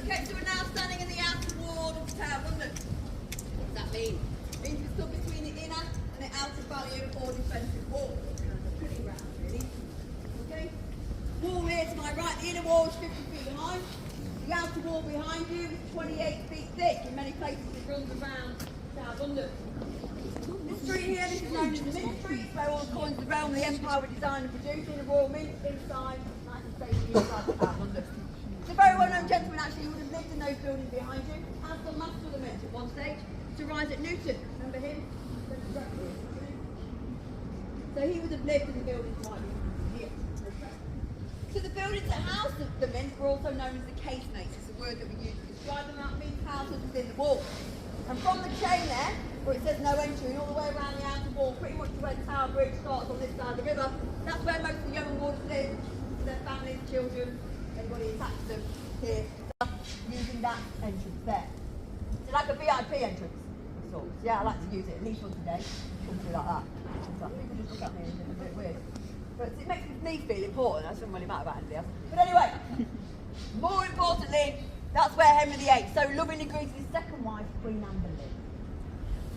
Okay, so we're now standing in the outer ward of the Tower of London. What does that mean? It means we're stood between the inner and the outer barrier or defensive wall. Pretty round, really. Okay? Wall here to my right, the inner wall is 50 feet high. The outer wall behind you is 28 feet thick. In many places it runs around the Tower of London. This street here, this is known as the Mint Street, where all the coins of the realm of the empire were designed and produced in the Royal Mint inside, nice and safely inside the Tower of London. It's a very well-known gentleman actually who would have lived in those buildings behind you, as the master of the Mint at one stage, Sir Isaac Newton. Remember him? So he would have lived in the buildings right behind here. So the buildings that house the Mint were also known as the casemates. It's a word that we use to describe them. That means houses within the wall. And from the chain there, where it says no entry, and all the way around the outer wall, pretty much to where the Tower Bridge starts on this side of the river, that's where most of the young warders live, with their families, children, anybody attached to them here, using that entrance there. It's like a VIP entrance of sorts. Yeah, I like to use it, at least once a day. Come through like that. So people just look at me and it's a bit weird. But it makes me feel important, that doesn't really matter about anybody else. But anyway, more importantly, that's where Henry VIII so lovingly greeted his second wife, Queen Anne Boleyn.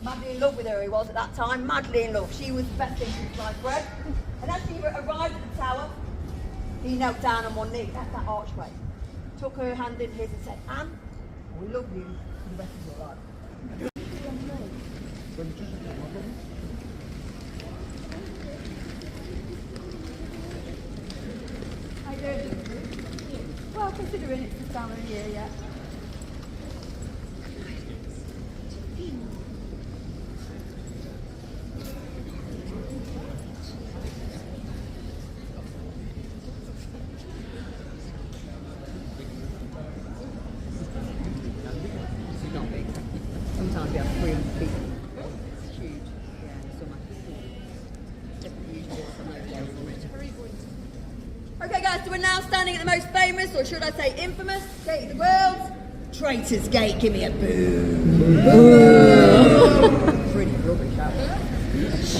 Madly in love with her he was at that time, madly in love. She was the best thing since sliced bread. And as she arrived at the tower, he knelt down on one knee, at that archway, took her hand in his and said, Anne, we love you for the rest of your life. How you doing? Well, considering it's the time of year, yeah. Sometimes we have 300 people. It's huge. Yeah, in summer. Definitely usually okay guys, so we're now standing at the most famous, or should I say infamous, gate of the world. Traitors Gate, give me a boo. Pretty rubbish, that was.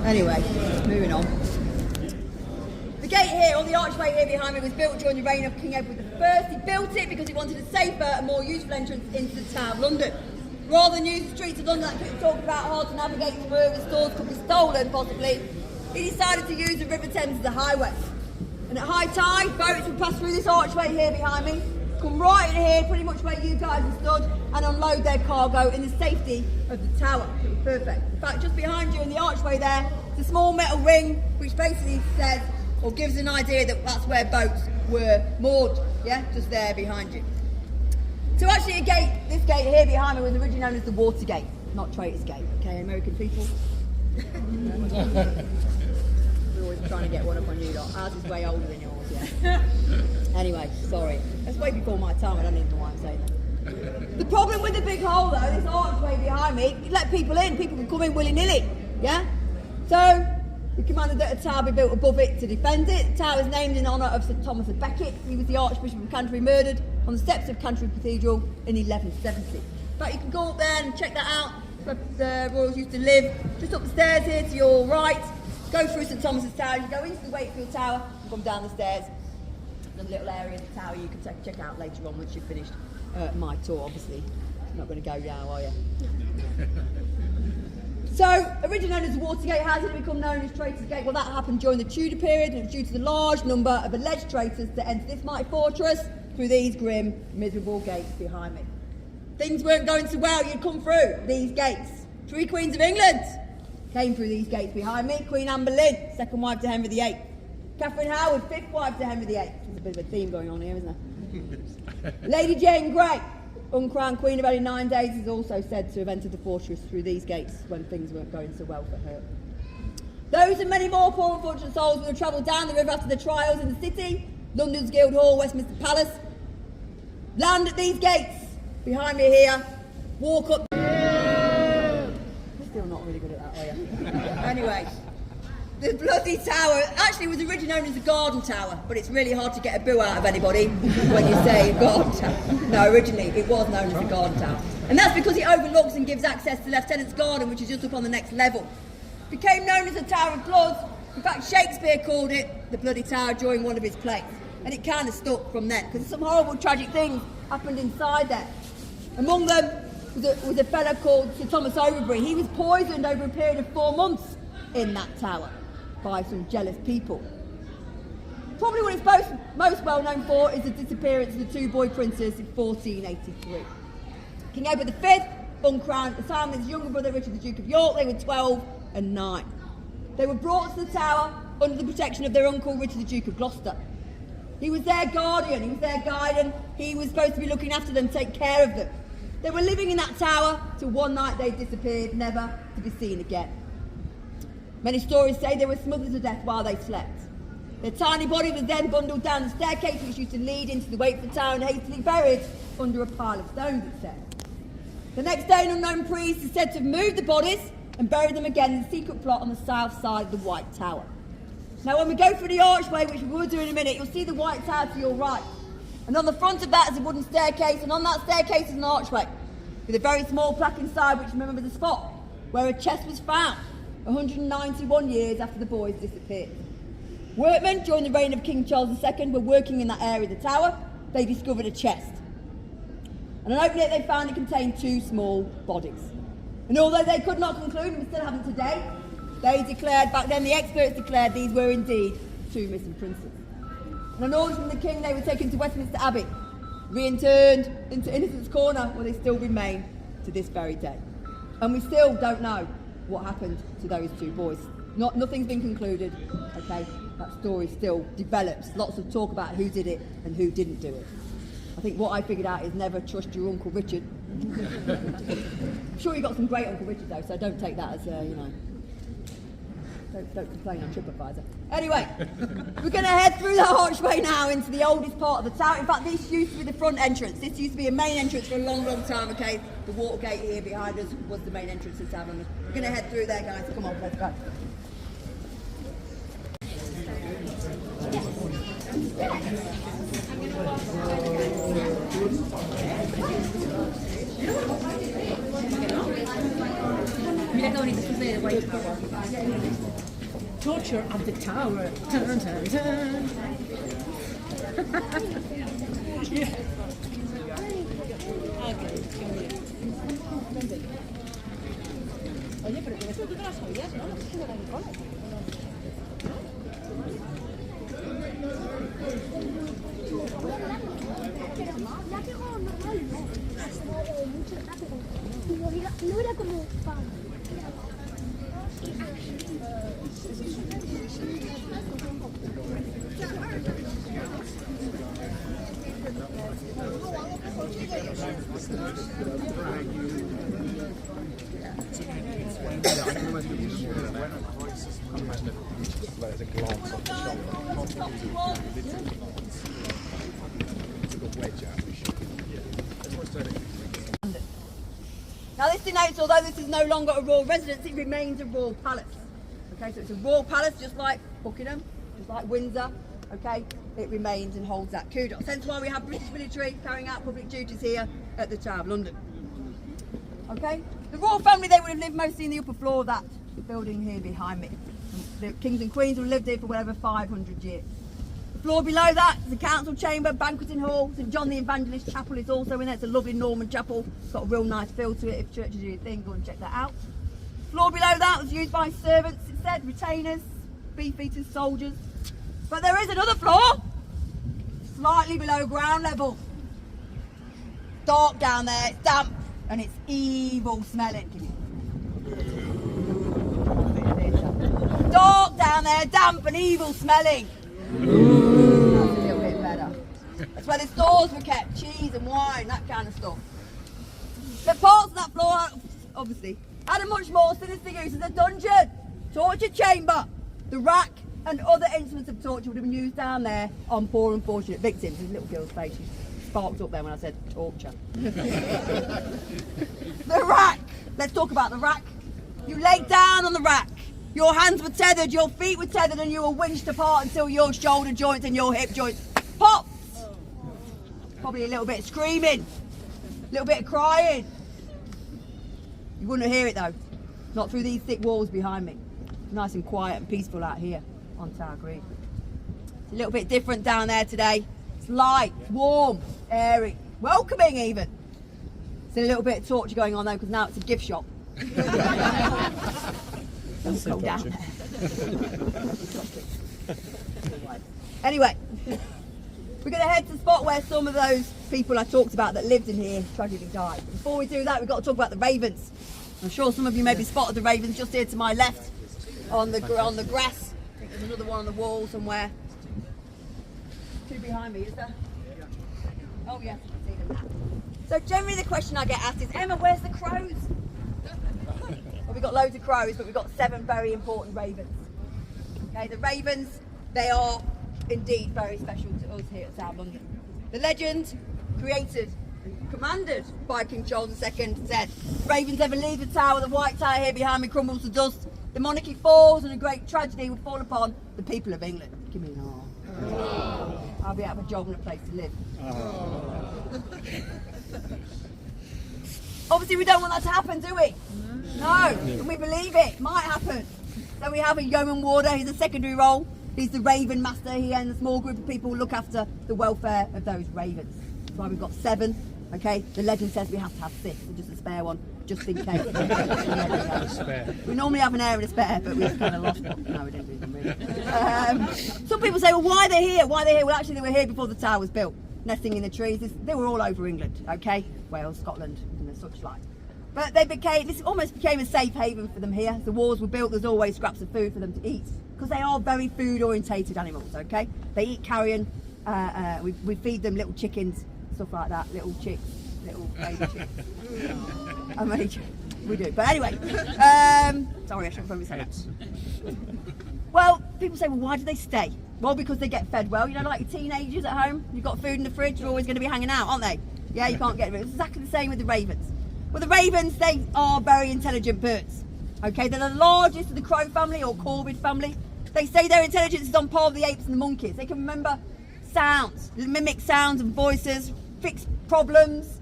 Anyway, moving on. The gate here, or the archway here behind me, was built during the reign of King Edward I. He built it because he wanted a safer and more useful entrance into the Tower of London. Rather than use the streets of London that people talk about, hard to navigate through, where stores could be stolen possibly, he decided to use the River Thames as a highway. And at high tide, boats would pass through this archway here behind me, come right in here, pretty much where you guys are stood, and unload their cargo in the safety of the tower. It was perfect. In fact, just behind you in the archway there, it's a small metal ring, which basically says, or gives an idea that that's where boats were moored, yeah, just there behind you. So actually a gate, this gate here behind me was originally known as the Watergate, not Traitors Gate, okay, American people? We're always trying to get one up on you lot. Ours is way older than yours, yeah. Anyway, sorry. That's way before my time, I don't even know why I'm saying that. The problem with the big hole though, this archway behind me, it let people in, people can come in willy-nilly, yeah? So, we commanded that a tower be built above it to defend it. The tower is named in honour of St Thomas of Becket. He was the Archbishop of Canterbury, murdered on the steps of Canterbury Cathedral in 1170. But you can go up there and check that out. Where the royals used to live. Just up the stairs here to your right. Go through St Thomas's Tower. You go into the Wakefield Tower and come down the stairs. There's a little area of the tower you can check out later on once you've finished my tour, obviously. You're not going to go now, are you? So, originally known as the Watergate, how did it become known as Traitors Gate? Well, that happened during the Tudor period, and it was due to the large number of alleged traitors that entered this mighty fortress through these grim, miserable gates behind me. Things weren't going so well, you'd come through these gates. 3 Queens of England came through these gates behind me. Queen Anne Boleyn, second wife to Henry VIII. Catherine Howard, 5th wife to Henry VIII. There's a bit of a theme going on here, isn't there? Lady Jane Grey, uncrowned queen of only 9 days, is also said to have entered the fortress through these gates when things weren't going so well for her. Those and many more poor unfortunate souls would have travelled down the river after the trials in the city, London's Guildhall, Westminster Palace, land at these gates behind me here, walk up. You're still not really good at that, are you? Anyway, the bloody tower actually was originally known as the Garden Tower, but it's really hard to get a boo out of anybody when you say Garden Tower. No, originally it was known as the Garden Tower. And that's because it overlooks and gives access to Lieutenant's Garden, which is just up on the next level. It became known as the Tower of Blood. In fact, Shakespeare called it the Bloody Tower during one of his plays. and it kind of stuck from then, because some horrible, tragic things happened inside there. Among them was a fellow called Sir Thomas Overbury. He was poisoned over a period of 4 months in that tower by some jealous people. Probably what it's most well known for is the disappearance of the two boy princes in 1483. King Edward V uncrowned at the time with his younger brother Richard the Duke of York. They were 12 and 9. They were brought to the tower under the protection of their uncle Richard the Duke of Gloucester. He was their guardian, he was their guide, he was supposed to be looking after them, take care of them. They were living in that tower till one night they disappeared, never to be seen again. Many stories say they were smothered to death while they slept. Their tiny body was then bundled down the staircase which used to lead into the Wakeford Tower and hastily buried under a pile of stones, it said. The next day, an unknown priest is said to have moved the bodies and buried them again in a secret plot on the south side of the White Tower. Now, when we go through the archway, which we will do in a minute, you'll see the White Tower to your right. And on the front of that is a wooden staircase, and on that staircase is an archway with a very small plaque inside which remembers the spot where a chest was found 191 years after the boys disappeared. Workmen during the reign of King Charles II were working in that area of the tower. They discovered a chest. And on opening it, they found it contained 2 small bodies. And although they could not conclude, and we still haven't today, they declared, back then the experts declared these were indeed 2 missing princes. And on orders from the king, they were taken to Westminster Abbey, re-interned into Innocents' Corner, where they still remain to this very day. And we still don't know what happened to those 2 boys. Nothing's been concluded, okay? That story still develops. Lots of talk about who did it and who didn't do it. I think what I figured out is never trust your Uncle Richard. I'm sure you got some great Uncle Richard though, so don't take that as, don't complain on TripAdvisor. Anyway, we're going to head through the archway now into the oldest part of the tower. In fact, this used to be the front entrance. This used to be a main entrance for a long, long time, okay? The Watergate here behind us was the main entrance to the tower. We're going to head through there, guys. Come on, let's go. Torture at the tower. Dun, dun, dun. Yeah. Oye, pero tienes que tú te las sabías, ¿no? No sé si me la reconoces. No era como pan. Now this denotes, although this is no longer a royal residence, it remains a royal palace. Okay, so it's a royal palace just like Buckingham, just like Windsor, okay? It remains and holds that kudos. Hence why we have British military carrying out public duties here at the Tower of London. Okay, the royal family, they would have lived mostly in the upper floor of that building here behind me. The kings and queens would have lived here for whatever 500 years. The floor below that is the council chamber, banqueting hall. St John the Evangelist Chapel is also in there. It's a lovely Norman chapel. It's got a real nice feel to it. If churches do your thing, go and check that out. The floor below that was used by servants, it said, retainers, beefeaters, soldiers. But there is another floor, slightly below ground level. Dark down there, it's damp, and it's evil smelling. Dark down there, damp and evil smelling. That's a little bit better. That's where the stores were kept, cheese and wine, that kind of stuff. The parts of that floor, obviously, had a much more sinister use as a dungeon, torture chamber. The rack and other instruments of torture would have been used down there on poor unfortunate victims. This little girl's face, she sparked up there when I said torture. The rack. Let's talk about the rack. You laid down on the rack. Your hands were tethered, your feet were tethered, and you were winched apart until your shoulder joints and your hip joints popped. Probably a little bit of screaming, a little bit of crying. You wouldn't hear it though, not through these thick walls behind me. Nice and quiet and peaceful out here on Tower Green. It's a little bit different down there today. It's light, warm, airy, welcoming even. There's a little bit of torture going on though because now it's a gift shop. Don't go down there. Anyway, we're going to head to the spot where some of those people I talked about that lived in here tragically died. Before we do that, we've got to talk about the ravens. I'm sure some of you maybe spotted the ravens just here to my left on the grass. I think there's another one on the wall somewhere. Two behind me, is there? Oh yes, I can see them now. So generally the question I get asked is, Emma, where's the crows? Well, we've got loads of crows, but we've got 7 very important ravens. Okay, the ravens, they are indeed very special to us here at South London. The legend, created and commanded by King Charles II, said, ravens ever leave the tower, the White Tower here behind me crumbles to dust, the monarchy falls and a great tragedy would fall upon the people of England. Give me an arm. I'll be out of a job and a place to live. Obviously we don't want that to happen, do we? No, and we believe it might happen. So we have a yeoman warder, he's a secondary role. He's the raven master. He and a small group of people look after the welfare of those ravens. That's why we've got 7. Okay, the legend says we have to have 6, so just a spare one, just in case. We normally have an air and a spare, but we've kind of lost one. No, we don't do them really. Some people say, well, why are they here? Why are they here? Well, actually, they were here before the tower was built, nesting in the trees. They were all over England. Okay, Wales, Scotland, and such like. But this almost became a safe haven for them here. As the walls were built, there's always scraps of food for them to eat. Because they are very food orientated animals, okay? They eat carrion, we feed them little chickens, stuff like that, little chicks, little baby chicks. I mean, we do, but anyway, sorry, I should probably say that. Well, people say, well, why do they stay? Well, because they get fed well. You know, like your teenagers at home, you've got food in the fridge, you're always going to be hanging out, aren't they? Yeah, you can't get rid of it. It's exactly the same with the ravens. Well, the ravens, they are very intelligent birds. Okay, they're the largest of the crow family or corvid family. They say their intelligence is on par with the apes and the monkeys. They can remember sounds, mimic sounds and voices, fix problems.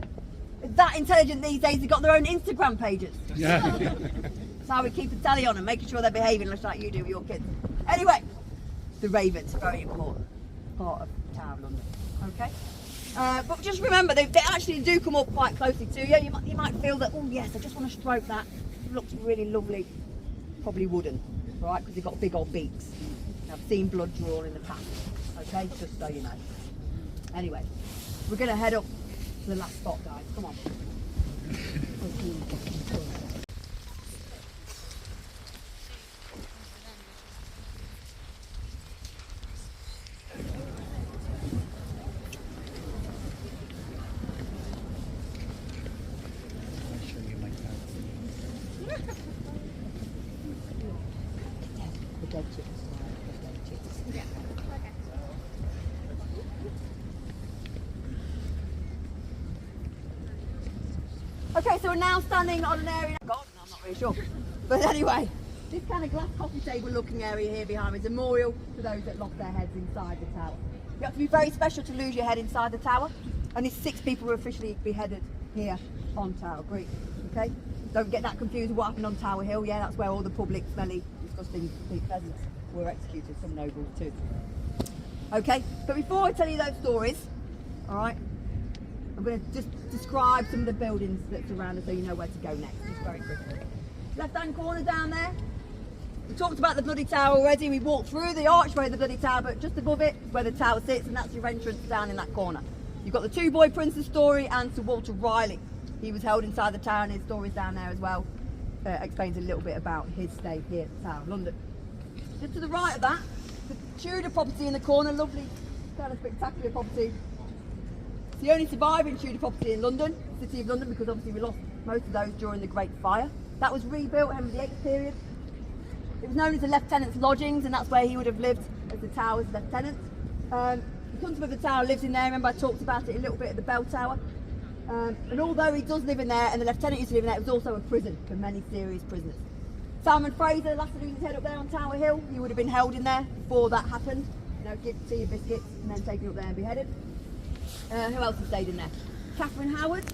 They're that intelligent these days, they've got their own Instagram pages. Yeah. That's how we keep a tally on them, making sure they're behaving just like you do with your kids. Anyway, the ravens, very important part of Tower of London. Okay? But just remember, they actually do come up quite closely to you. You might feel that, oh yes, I just want to stroke that. It looks really lovely. Probably wouldn't, right? Because they've got big old beaks. I've seen blood drawn in the past. Okay, just so you know. Anyway, we're going to head up to the last spot, guys. Come on. Okay, so we're now standing on an area. God, no, I'm not really sure. But anyway, this kind of glass coffee table looking area here behind me is a memorial to those that lost their heads inside the tower. You have to be very special to lose your head inside the tower. Only 6 people were officially beheaded here on Tower Green. Okay? Don't get that confused with what happened on Tower Hill. Yeah, that's where all the public, smelly, disgusting peasants were executed, some nobles too. Okay, but before I tell you those stories, alright, I'm going to just describe some of the buildings that surround us so you know where to go next, just very quickly. Left hand corner down there, we talked about the Bloody Tower already. We walked through the archway of the Bloody Tower, but just above it is where the tower sits, and that's your entrance down in that corner. You've got the 2 boy princes story and Sir Walter Raleigh. He was held inside the tower and his story's down there as well. Explains a little bit about his stay here at the Tower of London. Just to the right of that, the Tudor property in the corner, lovely, kind of spectacular property. It's the only surviving Tudor property in London, City of London, because obviously we lost most of those during the Great Fire. That was rebuilt Henry VIII period. It was known as the Lieutenant's Lodgings, and that's where he would have lived as the Tower's lieutenant. The Constable of the Tower lives in there. Remember I talked about it a little bit at the Bell Tower. And although he does live in there, and the Lieutenant used to live in there, it was also a prison for many serious prisoners. Salmon Fraser, last time he was head up there on Tower Hill, he would have been held in there before that happened. You know, give tea and biscuits, and then taken up there and beheaded. Who else has stayed in there? Catherine Howard,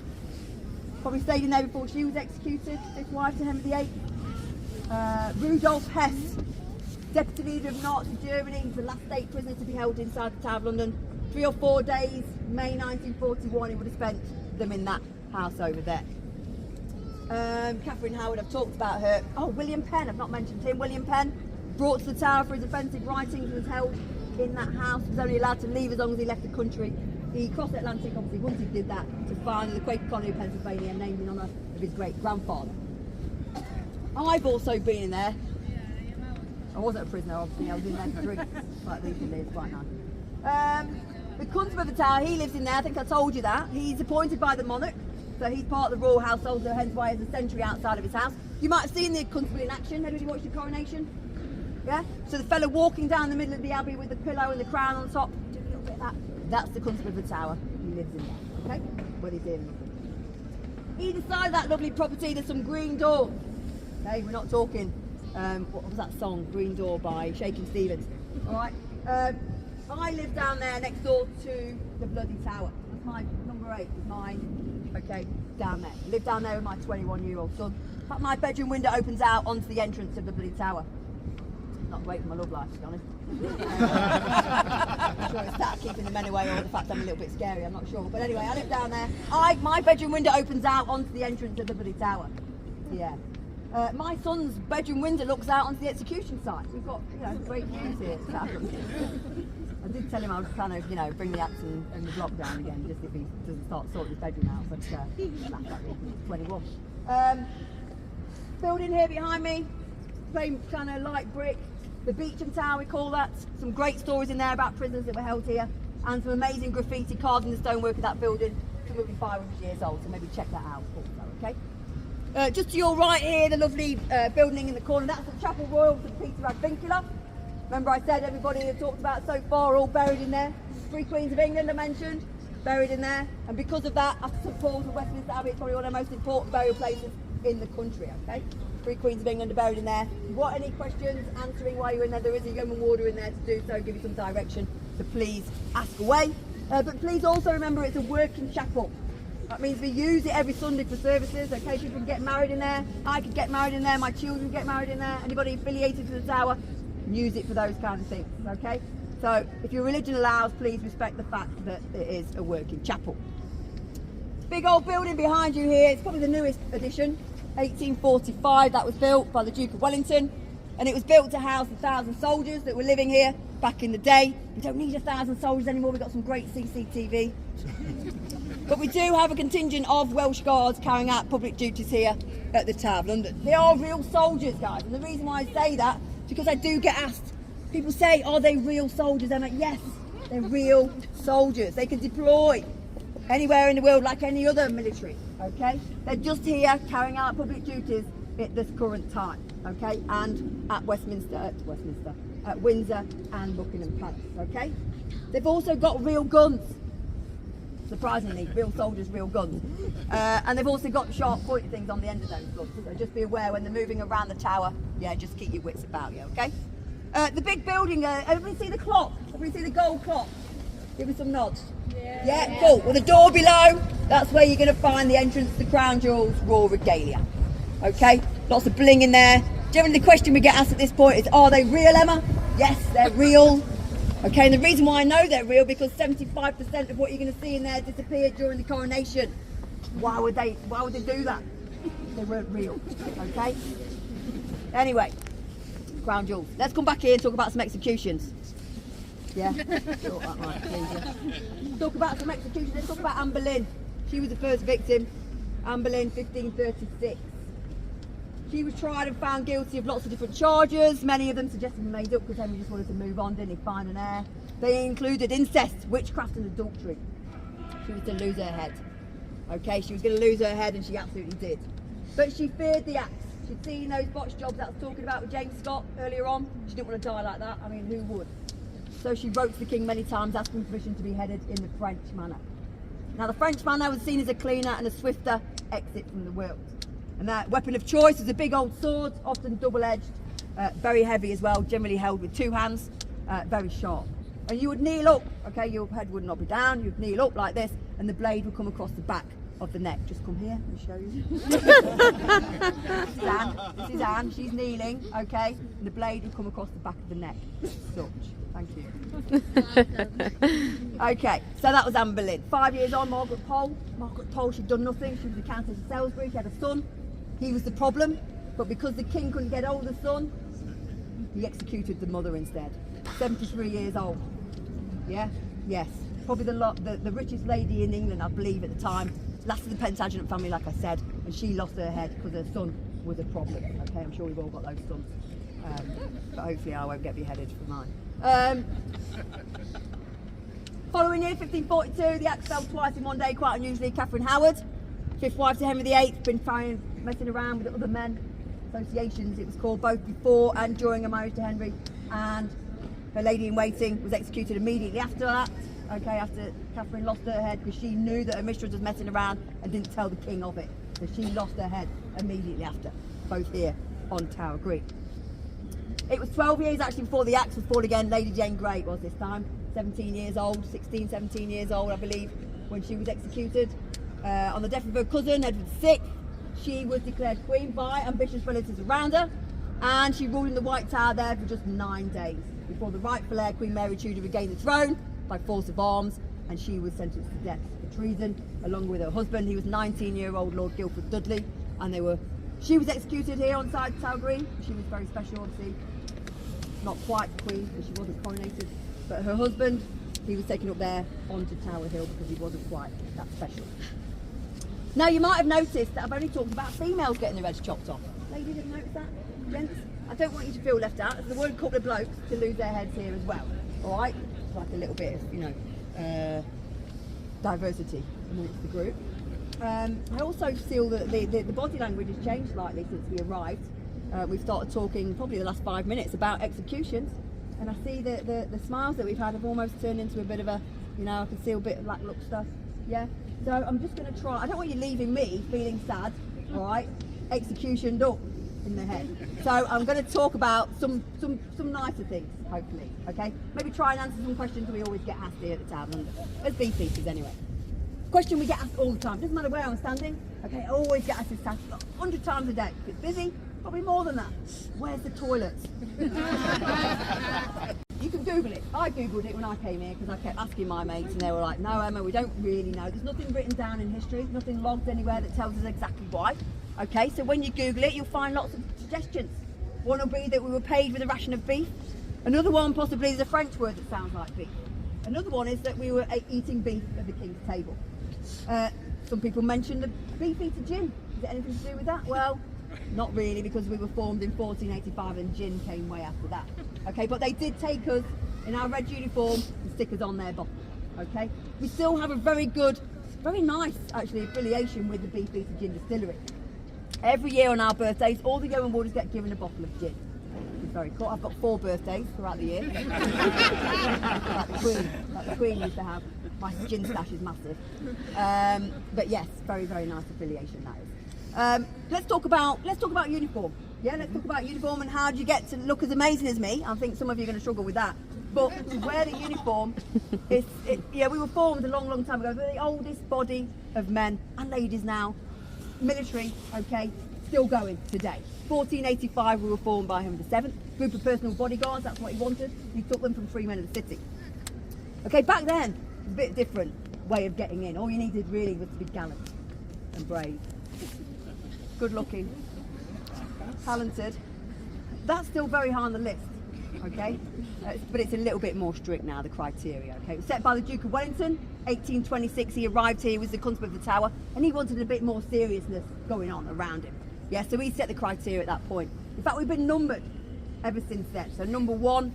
probably stayed in there before she was executed, his wife to Henry VIII. Rudolf Hess, Deputy leader of Nazi Germany, he's the last state prisoner to be held inside the Tower of London. 3 or 4 days, May 1941, he would have spent them in that house over there. Catherine Howard, I've talked about her. Oh, William Penn, I've not mentioned him. William Penn, brought to the Tower for his offensive writings, was held in that house, was only allowed to leave as long as he left the country. He crossed the Atlantic, obviously, once he did that, to found the Quaker colony of Pennsylvania, named in honour of his great-grandfather. I've also been in there. I wasn't a prisoner, obviously, I was in there for drinks, like these live right now. The Constable of the Tower, he lives in there, I think I told you that. He's appointed by the monarch, so he's part of the royal household, so hence why he has a sentry outside of his house. You might have seen the Constable in action. Anybody watched the coronation? Yeah? So the fellow walking down the middle of the abbey with the pillow and the crown on top, do a little bit of that. That's the Constable of the Tower. He lives in there, okay? What he's in. Either side of that lovely property, there's some green doors. Okay, we're not talking, what was that song, Green Door by Shakin' Stevens. All right? I live down there next door to the bloody tower. That's my number 8, is mine. Okay, down there. I live down there with my 21-year-old son. In fact, my bedroom window opens out onto the entrance of the bloody tower. Not great for my love life, to be honest. I'm sure it's that keeping the men away, or the fact I'm a little bit scary, I'm not sure. But anyway, I live down there. My bedroom window opens out onto the entrance of the bloody tower. Yeah. My son's bedroom window looks out onto the execution site. We've got, great views here. I did tell him I would kind of, bring the axe and the block down again, just if he doesn't start sorting his bedroom out. But laughed at me, he's 21. Building here behind me, plain kind of light brick. The Beecham Tower, we call that. Some great stories in there about prisoners that were held here, and some amazing graffiti carved in the stonework of that building. Some will be 500 years old, so maybe check that out also, okay? Just to your right here, the lovely building in the corner, that's the Chapel Royal for Peter Advincula. Remember I said everybody I've talked about so far are all buried in there. 3 Queens of England I mentioned, buried in there. And because of that, after St Paul's and Westminster Abbey, it's probably one of the most important burial places in the country, okay? 3 Queens of England are buried in there. If you've got any questions answering while you're in there is a yeoman warder in there to do so, give you some direction, so please ask away. But please also remember it's a working chapel. That means we use it every Sunday for services, okay? People can get married in there, I could get married in there, my children get married in there, anybody affiliated to the tower, use it for those kinds of things, okay? So if your religion allows, please respect the fact that it is a working chapel. Big old building behind you here, it's probably the newest addition, 1845, that was built by the Duke of Wellington, and it was built to house 1,000 soldiers that were living here back in the day. We don't need 1,000 soldiers anymore, we've got some great CCTV. But we do have a contingent of Welsh Guards carrying out public duties here at the Tower of London. They are real soldiers, guys, and the reason why I say that is because I do get asked. People say, are they real soldiers? I'm like, yes, they're real soldiers. They can deploy anywhere in the world like any other military, okay? They're just here carrying out public duties at this current time, okay? And at at Windsor and Buckingham Palace, okay? They've also got real guns. Surprisingly, real soldiers, real guns. And they've also got sharp pointy things on the end of those guns, so just be aware when they're moving around the tower, just keep your wits about you, okay? The big building, everybody see the clock? Everybody see the gold clock? Give me some nods. Yeah, cool. Well, the door below, that's where you're going to find the entrance to the Crown Jewels Royal Regalia, okay? Lots of bling in there. Generally, the question we get asked at this point is, are they real, Emma? Yes, they're real. Okay, and the reason why I know they're real, because 75% of what you're going to see in there disappeared during the coronation. Why would they do that? They weren't real, okay? Anyway, Crown Jewels. Let's come back here and talk about some executions. Yeah? Sure, that might be easier. Talk about some executions. Let's talk about Anne Boleyn. She was the first victim. Anne Boleyn, 1536. She was tried and found guilty of lots of different charges. Many of them suggested made up because Henry just wanted to move on, didn't he? Find an heir. They included incest, witchcraft and adultery. She was to lose her head. Okay, she was going to lose her head, and she absolutely did. But she feared the axe. She'd seen those botched jobs that I was talking about with James Scott earlier on. She didn't want to die like that. I mean, who would? So she wrote to the king many times asking permission to be headed in the French manner. Now, the French manner was seen as a cleaner and a swifter exit from the world. And that weapon of choice was a big old sword, often double-edged, very heavy as well, generally held with 2 hands, very sharp. And you would kneel up, okay, your head would not be down, you'd kneel up like this, and the blade would come across the back of the neck. Just come here and show you. This is Anne. She's kneeling, okay? And the blade will come across the back of the neck. Such. Thank you. Okay, so that was Anne Boleyn. 5 years on, Margaret Pole. Margaret Pole, she'd done nothing. She was the Countess of Salisbury. She had a son. He was the problem. But because the king couldn't get hold of the son, he executed the mother instead. 73 years old. Yeah? Yes. Probably the richest lady in England, I believe, at the time. Last of the Plantagenet family, like I said, and she lost her head because her son was a problem. Okay, I'm sure we've all got those sons. But hopefully I won't get beheaded for mine. Following year, 1542, the axe fell twice in one day, quite unusually. Catherine Howard, fifth wife to Henry VIII, been messing around with other men. Associations, it was called, both before and during her marriage to Henry, and her lady in waiting was executed immediately after that. Okay, after Catherine lost her head because she knew that her mistress was messing around and didn't tell the king of it. So she lost her head immediately after, both here on Tower Green. It was 12 years actually before the axe was pulled again. Lady Jane Grey was this time, 17 years old, 16, 17 years old, I believe, when she was executed. On the death of her cousin, Edward VI, she was declared queen by ambitious relatives around her, and she ruled in the White Tower there for just 9 days before the rightful heir, Queen Mary Tudor, regained the throne by force of arms, and she was sentenced to death for treason, along with her husband. He was 19-year-old Lord Guildford Dudley, and she was executed here on side Tower Green. She was very special, obviously, not quite the queen because she wasn't coronated, but her husband, he was taken up there onto Tower Hill because he wasn't quite that special. Now you might have noticed that I've only talked about females getting their heads chopped off. Ladies, have you noticed that? Gents? I don't want you to feel left out. There's one couple of blokes to lose their heads here as well. Alright? It's like a little bit of, diversity amongst the group. I also feel that the body language has changed slightly since we arrived. We've started talking probably the last 5 minutes about executions, and I see that the smiles that we've had have almost turned into a bit of a, I can see a bit of lackluster. Yeah? So I'm just going to try. I don't want you leaving me feeling sad, all right? Executioned up in the head. So I'm going to talk about some nicer things, hopefully. Okay? Maybe try and answer some questions we always get asked here at the Tower of London. As beefeaters, anyway. Question we get asked all the time. Doesn't matter where I'm standing. Okay? I always get asked this 100 times a day. If it's busy, probably more than that. Where's the toilets? You can Google it. I Googled it when I came here because I kept asking my mates and they were like, no Emma, we don't really know. There's nothing written down in history, nothing logged anywhere that tells us exactly why. Okay, so when you Google it, you'll find lots of suggestions. One will be that we were paid with a ration of beef. Another one possibly is a French word that sounds like beef. Another one is that we were eating beef at the king's table. Some people mention the Beefeater gin. Is it anything to do with that? Well, not really, because we were formed in 1485 and gin came way after that. Okay, but they did take us in our red uniform and stick us on their bottle. Okay, we still have a very good, very nice actually affiliation with the Beefeater Gin Distillery. Every year on our birthdays, all the Yeoman Warders get given a bottle of gin. It's very cool. I've got 4 birthdays throughout the year. like the Queen used to have. My gin stash is massive. But yes, very, very nice affiliation that is. Let's talk about uniform. Yeah, let's talk about uniform and how do you get to look as amazing as me. I think some of you are going to struggle with that. But to wear the uniform, we were formed a long, long time ago. We're the oldest body of men and ladies now, military, okay, still going today. 1485 we were formed by Henry VII. Group of personal bodyguards, that's what he wanted. He took them from free men of the city. Okay, back then, it was a bit different way of getting in. All you needed really was to be gallant and brave. Good looking, talented. That's still very high on the list, okay? But it's a little bit more strict now, the criteria, okay? It was set by the Duke of Wellington, 1826. He arrived here, he was the Constable of the Tower, and he wanted a bit more seriousness going on around him. Yeah, so he set the criteria at that point. In fact, we've been numbered ever since then. So number 1,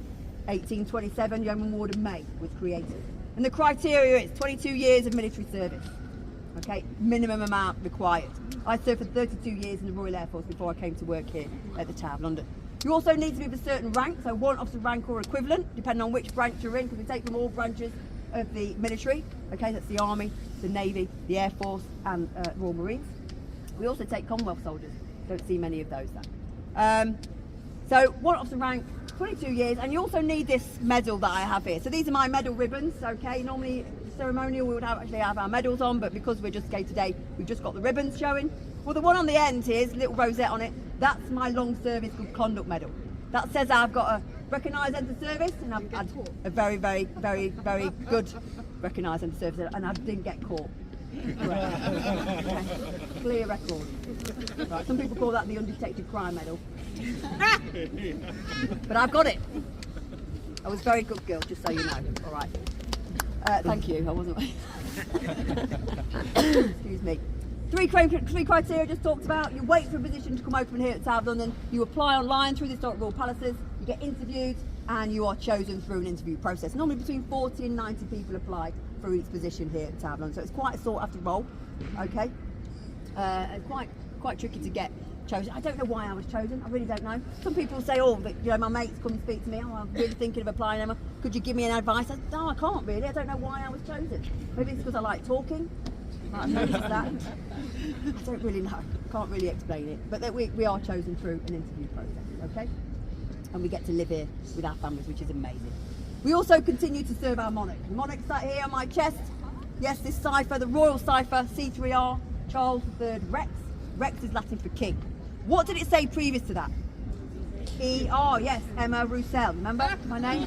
1827, Yeoman Warden May was created. And the criteria is 22 years of military service. Okay, minimum amount required. I served for 32 years in the Royal Air Force before I came to work here at the Tower of London. You also need to be of a certain rank, so warrant officer rank or equivalent, depending on which branch you're in, because we take from all branches of the military. Okay, that's the Army, the Navy, the Air Force, and Royal Marines. We also take Commonwealth soldiers. Don't see many of those though. So warrant officer rank, 22 years, and you also need this medal that I have here. So these are my medal ribbons. Okay, normally ceremonial, we would actually have our medals on, but because we're just gay today, we've just got the ribbons showing. Well, the one on the end here's a little rosette on it. That's my long service good conduct medal. That says I've got a recognised end of service, and I've had a very, very, very, very good recognised end of service, and I didn't get caught. Okay. Clear record. Right, some people call that the undetected crime medal. But I've got it. I was a very good girl, just so you know. All right. Thank you. I wasn't. Excuse me. Three criteria just talked about. You wait for a position to come open here at Tower of London. You apply online through the Historic Royal Palaces. You get interviewed, and you are chosen through an interview process. Normally between 40 and 90 people apply for each position here at Tower of London. So it's quite a sought after role. Okay. And quite tricky to get chosen. I don't know why I was chosen. I really don't know. Some people say, oh, that, you know, my mates come and speak to me. Oh, I'm really thinking of applying, Emma. Could you give me an advice? I said, no, I can't really. I don't know why I was chosen. Maybe it's because I like talking. I've noticed that. I don't really know. Can't really explain it. But that we are chosen through an interview process, okay? And we get to live here with our families, which is amazing. We also continue to serve our monarch. The monarch sat here on my chest. Yes, this cipher, the royal cipher, C3R, Charles III Rex. Rex is Latin for king. What did it say previous to that? E-R, yes, Emma Roussel. Remember my name?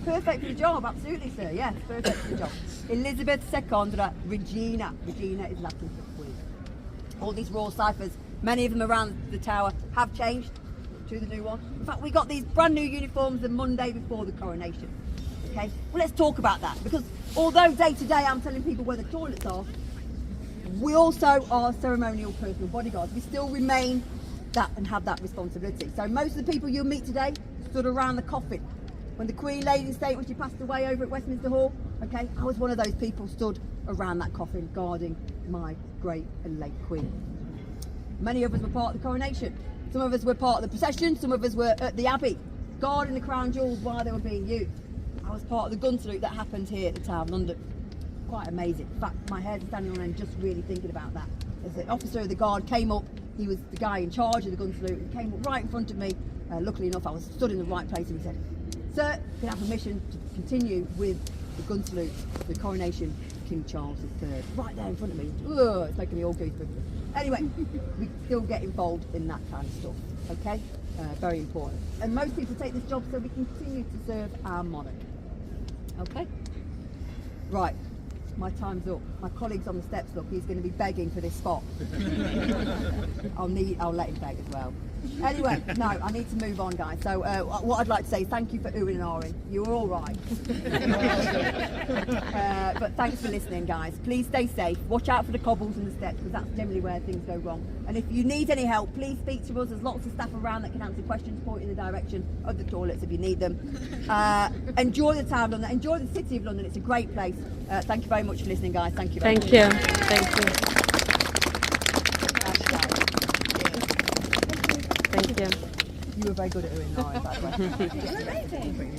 Perfect for the job, absolutely, sir. Yes, perfect for the job. Elizabeth II Regina. Regina is Latin for queen. All these royal ciphers, many of them around the tower, have changed to the new one. In fact, we got these brand new uniforms the Monday before the coronation. Okay, well, let's talk about that, because although day to day I'm telling people where the toilets are, we also are ceremonial personal bodyguards. We still remain that and have that responsibility. So most of the people you'll meet today stood around the coffin. When the Queen lay in state, when she passed away over at Westminster Hall, okay, I was one of those people stood around that coffin guarding my great and late Queen. Many of us were part of the coronation. Some of us were part of the procession, some of us were at the Abbey, guarding the crown jewels while they were being used. I was part of the gun salute that happened here at the Tower of London. Quite amazing. In fact, my hair's standing on end just really thinking about that. As the officer of the guard came up, he was the guy in charge of the gun salute, and came up right in front of me. Luckily enough, I was stood in the right place, and he said, "Sir, you can have permission to continue with the gun salute, the coronation of King Charles III." Right there in front of me. Ugh, it's making me all goosebumps. Anyway, we still get involved in that kind of stuff, okay? Very important. And most people take this job so we continue to serve our monarch. Okay? Right. My time's up. My colleague's on the steps, look, he's going to be begging for this spot. I'll let him beg as well. Anyway, no, I need to move on, guys. So what I'd like to say is thank you for oohing and ahhing. You were all right. But thanks for listening, guys. Please stay safe. Watch out for the cobbles and the steps, because that's generally where things go wrong. And if you need any help, please speak to us. There's lots of staff around that can answer questions, point in the direction of the toilets if you need them. Enjoy the town of London. Enjoy the city of London. It's a great place. Thank you very much for listening, guys. Thank you very much. Thank you. Thank you. Thank you. You were very good at oohing and ahhing, by the way.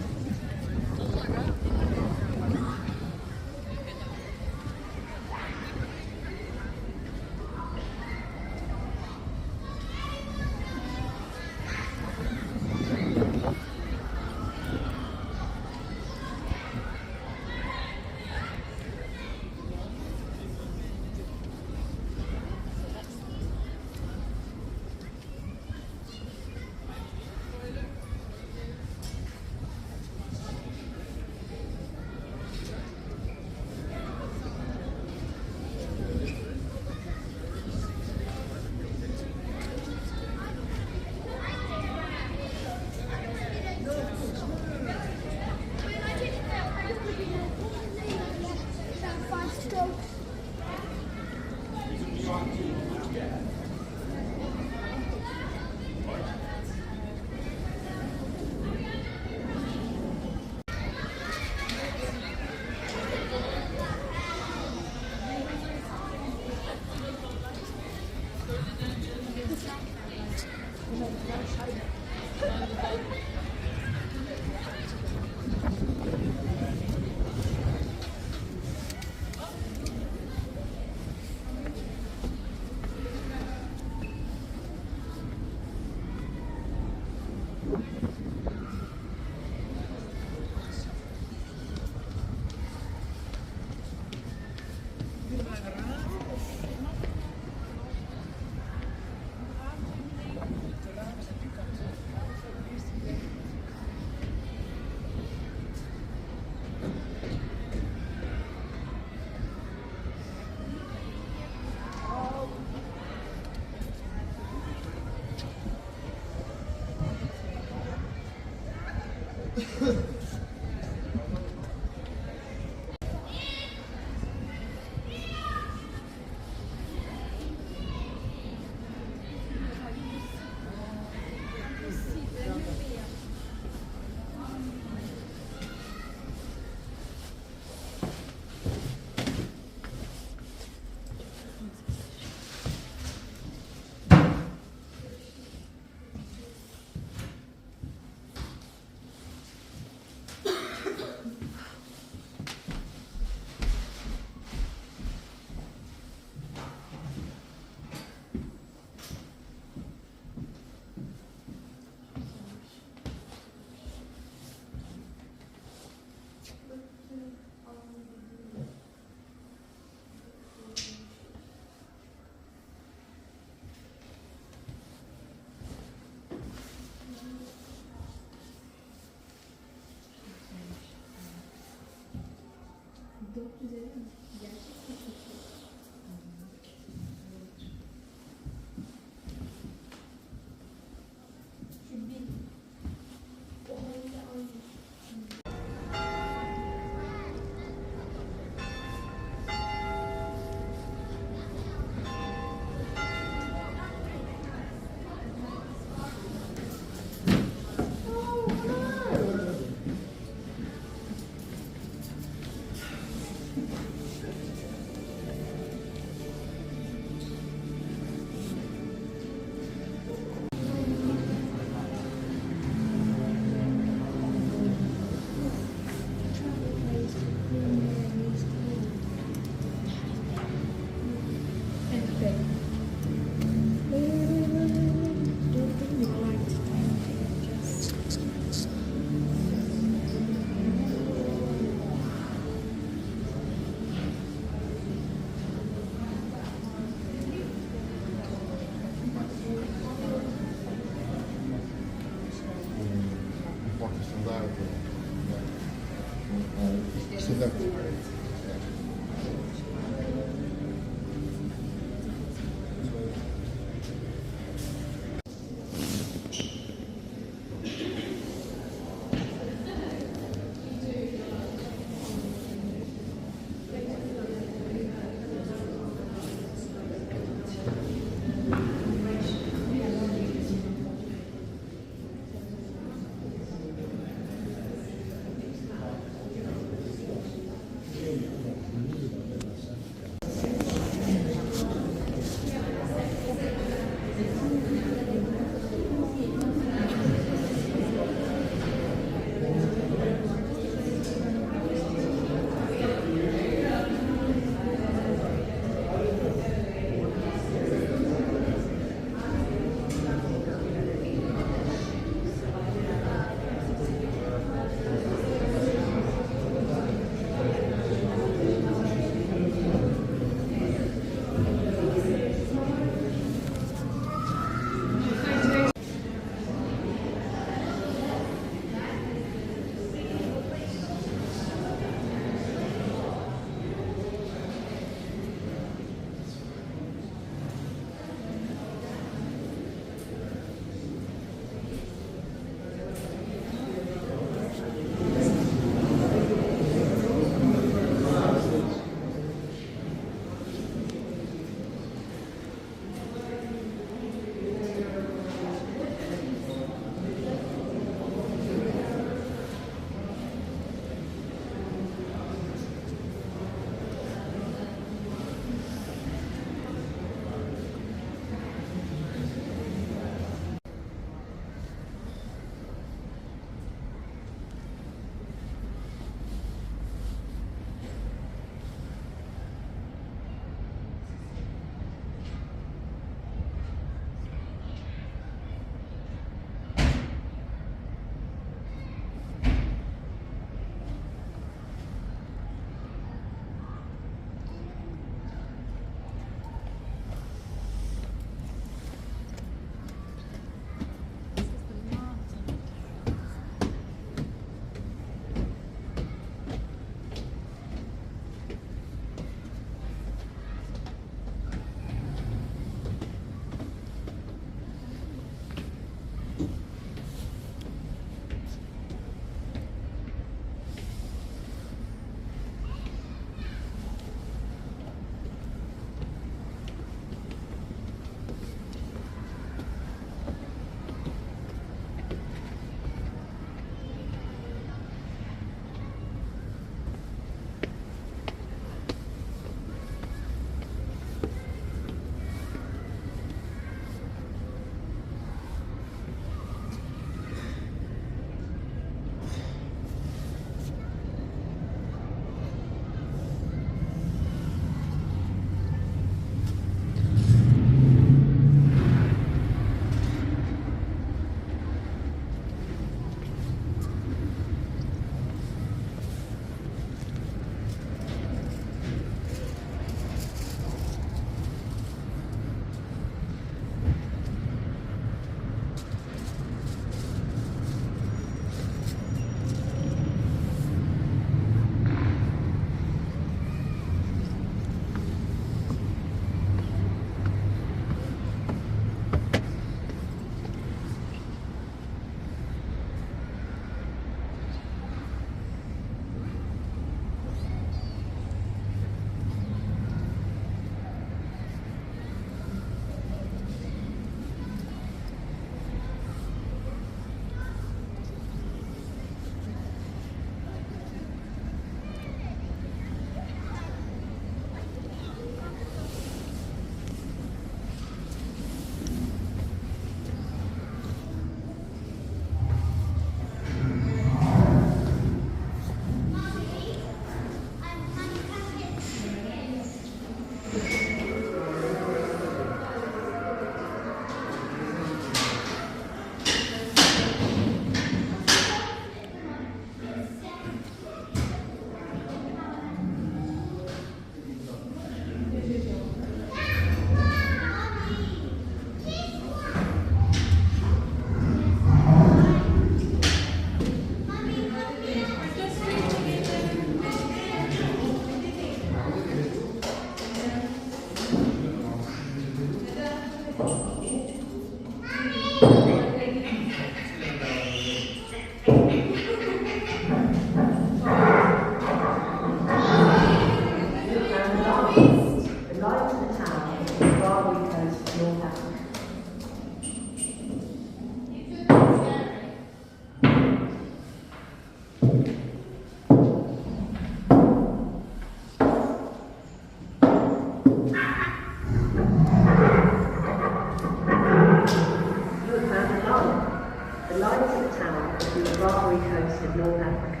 North Africa.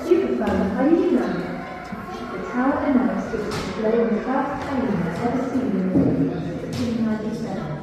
Superfund hyena. The tower announced it was displaying the first hyena ever seen in the movie in 1697.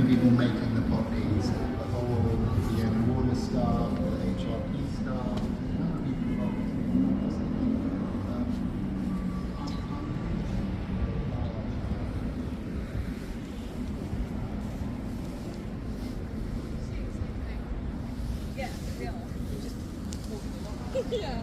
many people making the poppies, but all the water staff, the HRP staff, a lot of people involved. Yeah.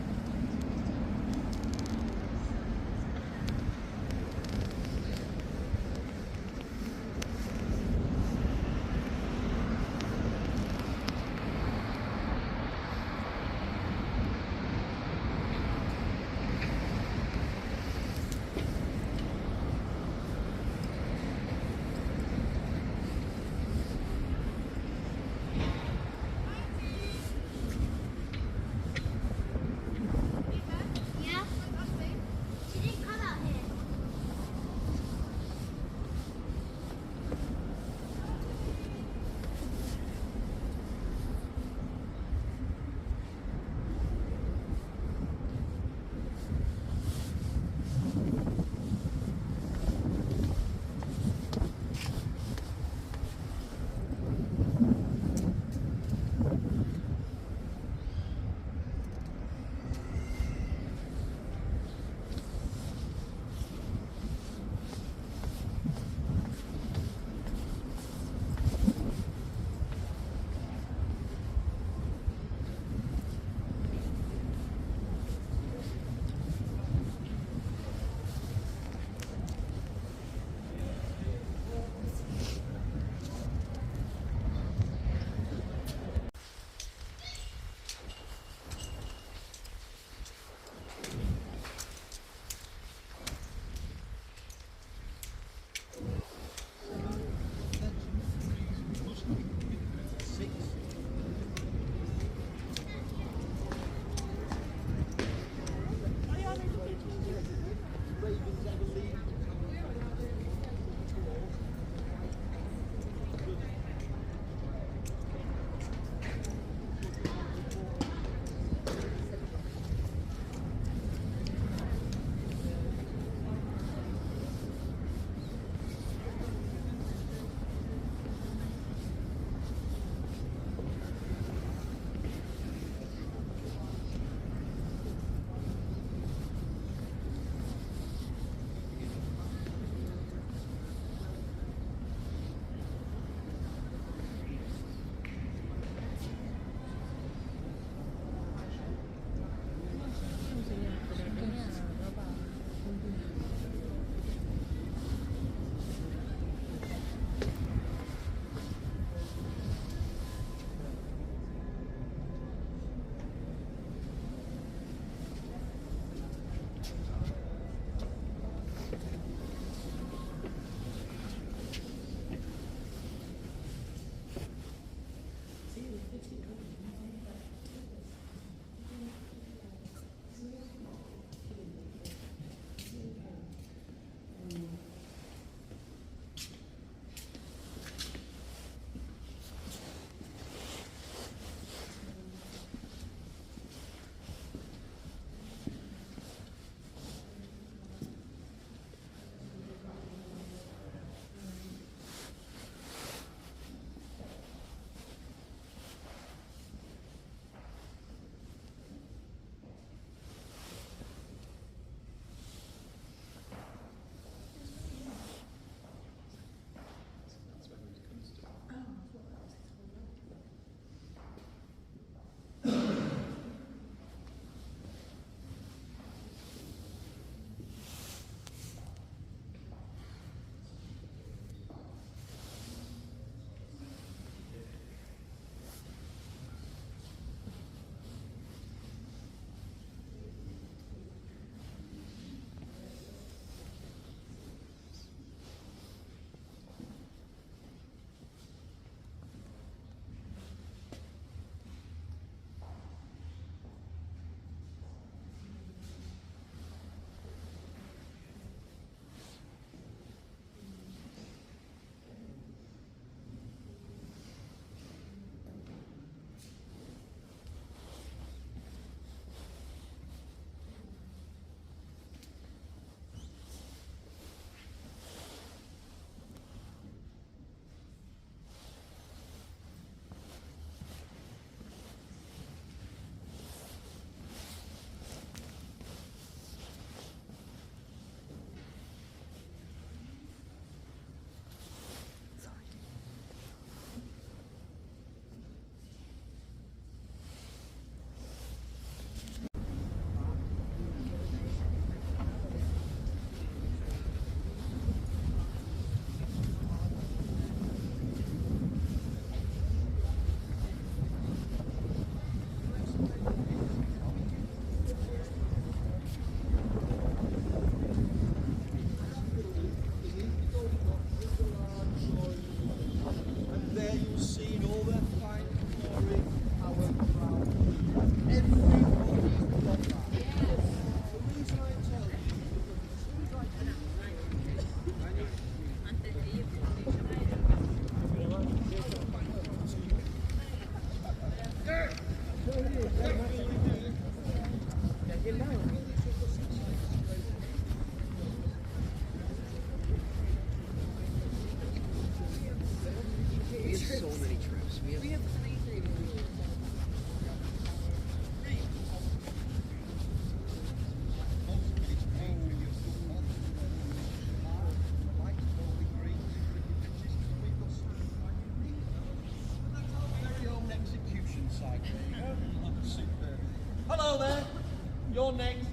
You're next.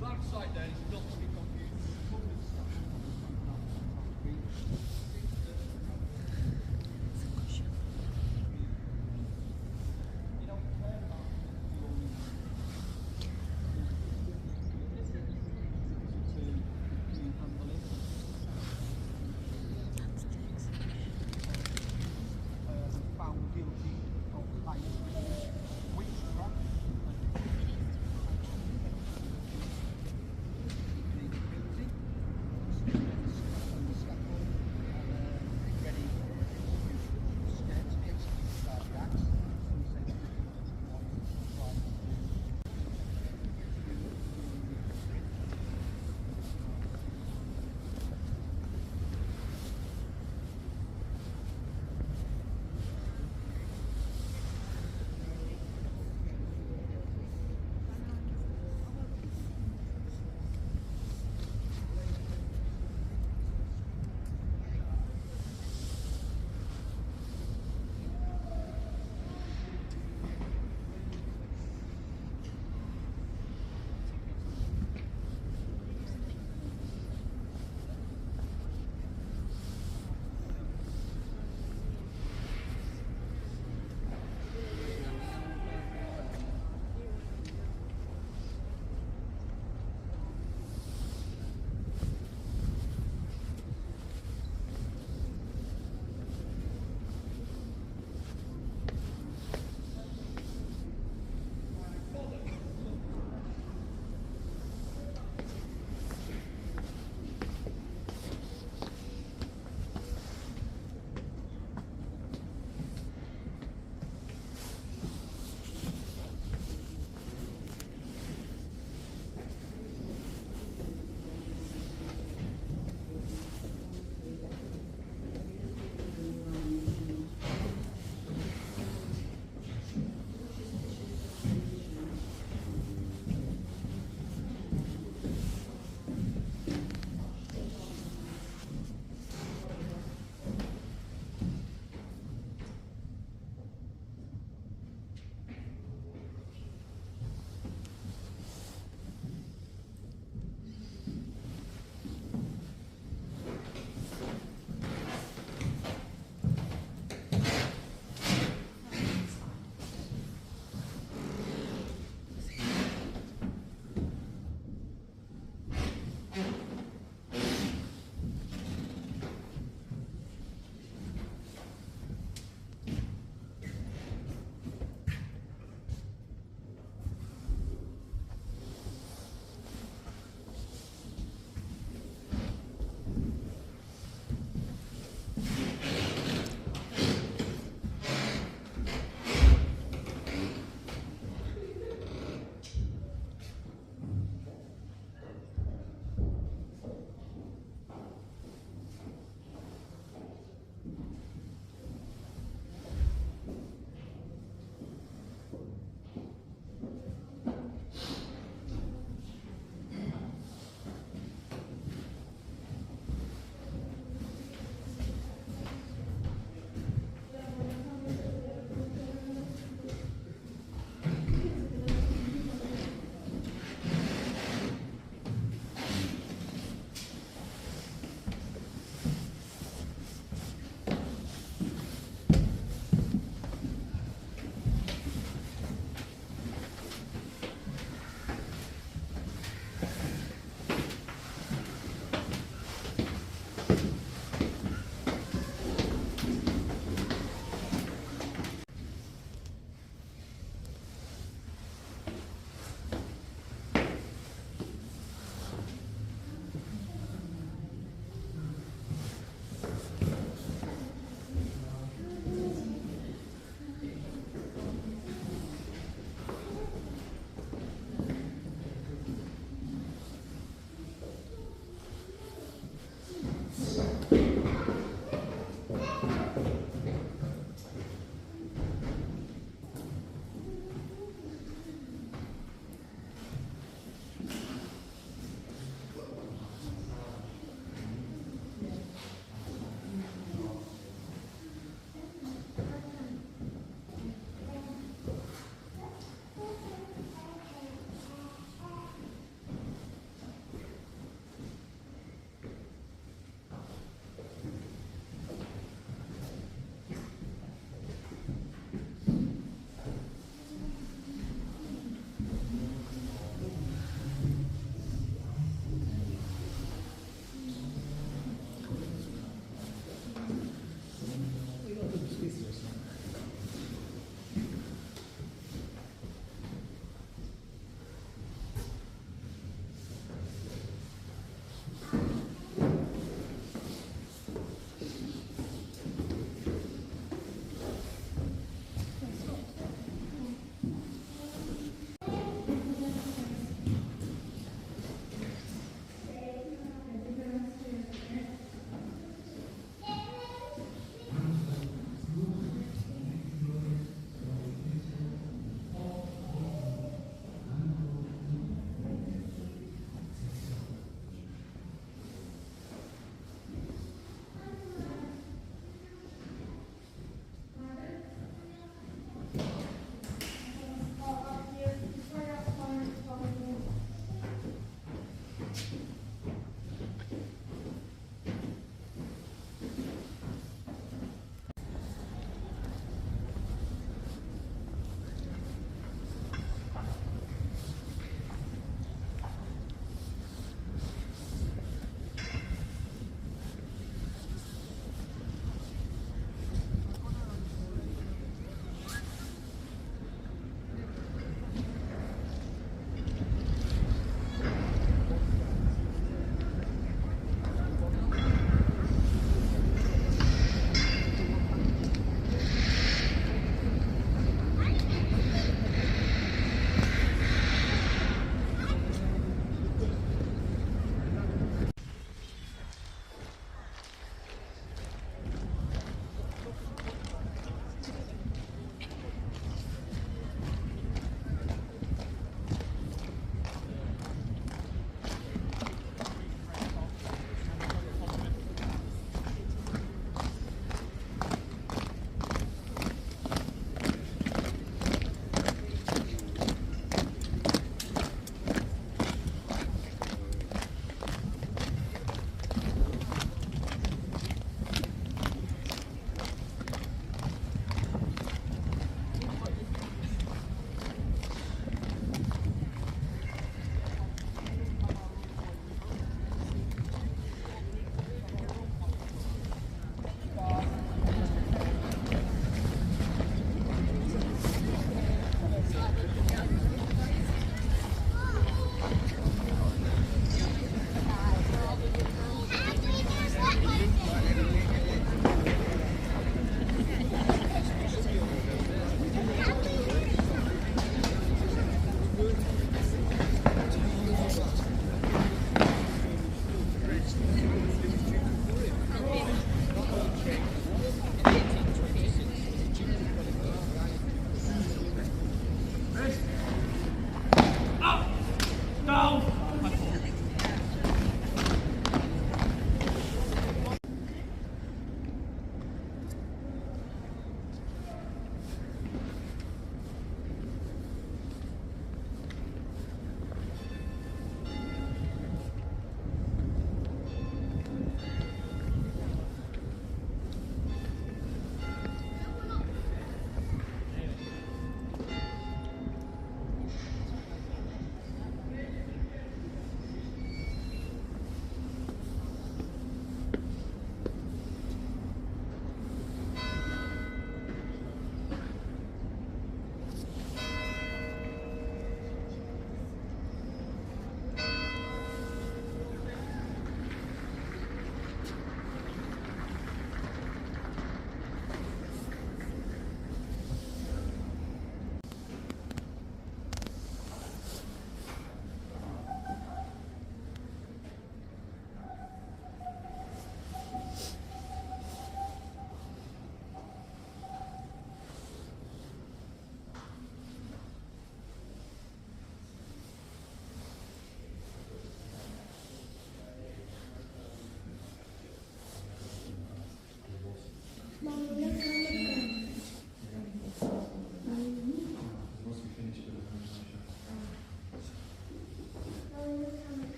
Back side down, it's not to be confused. Found guilty of witchcraft.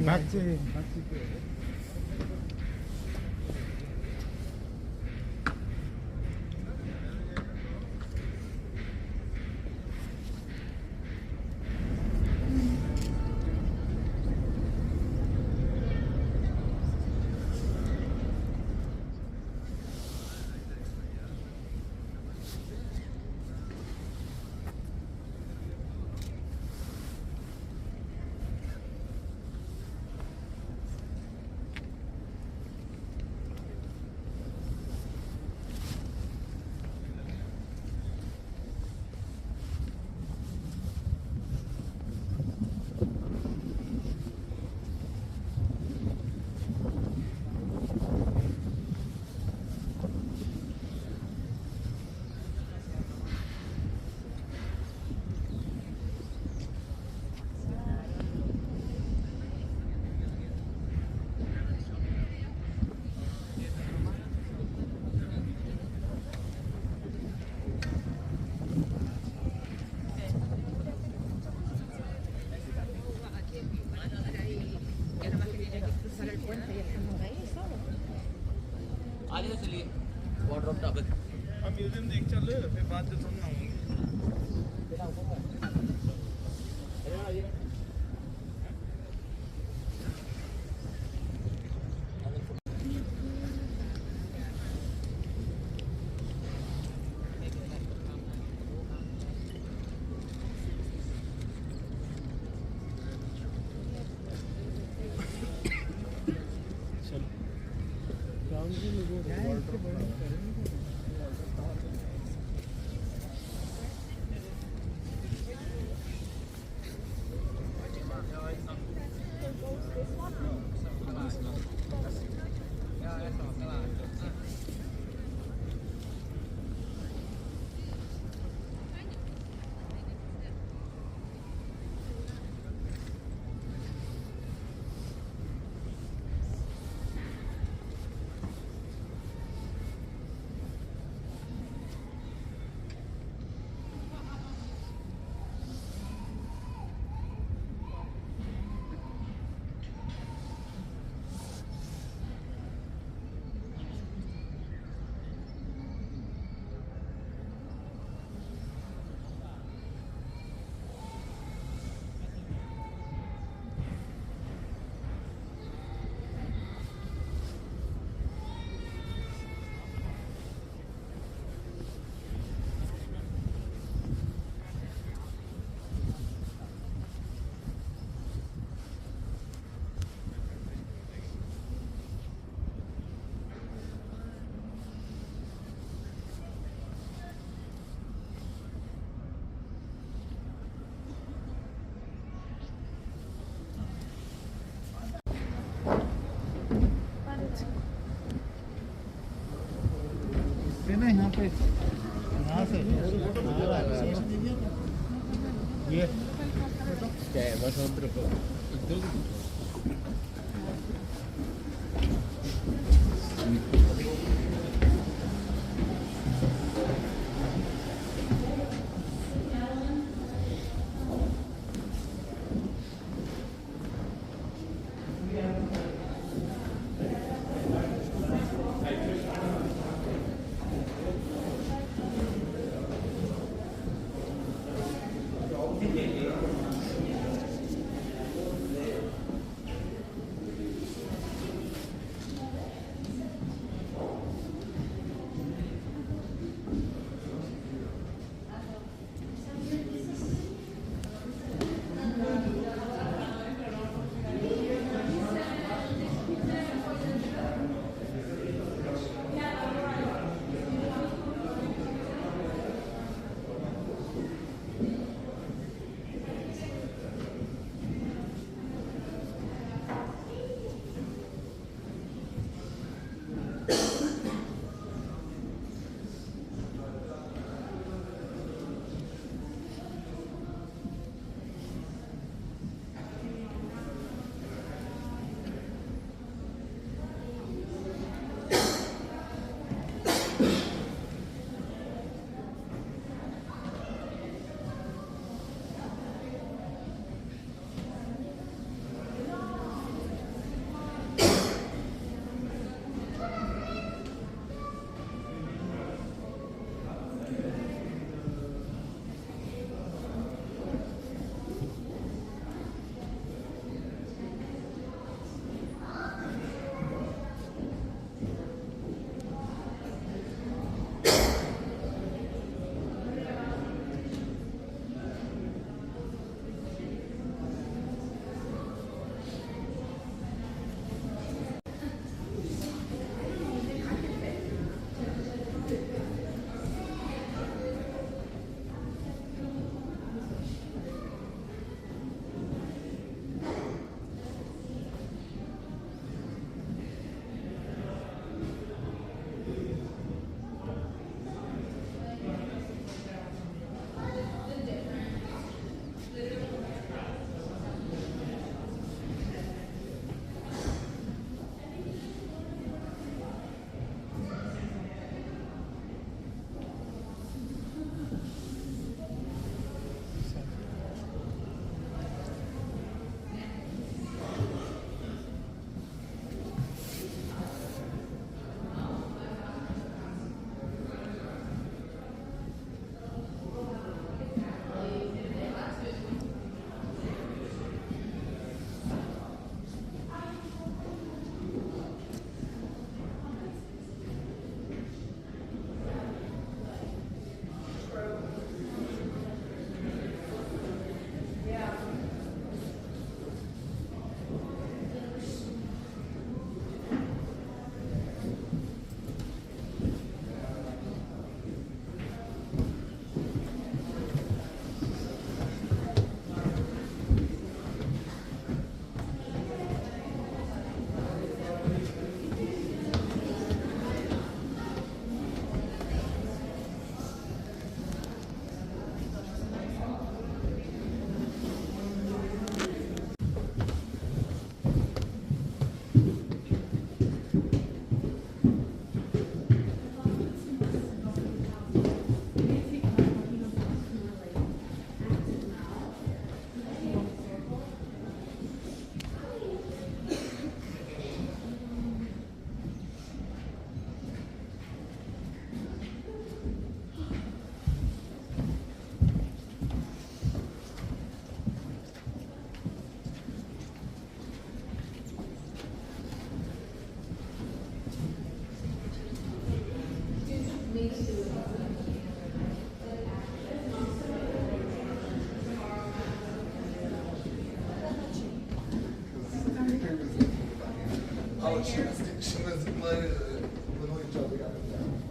맞지. हम museum देख चल फिर बाद में सुनना ना यहाँ पे यहाँ से ये jurisdiction as my little each other up and down.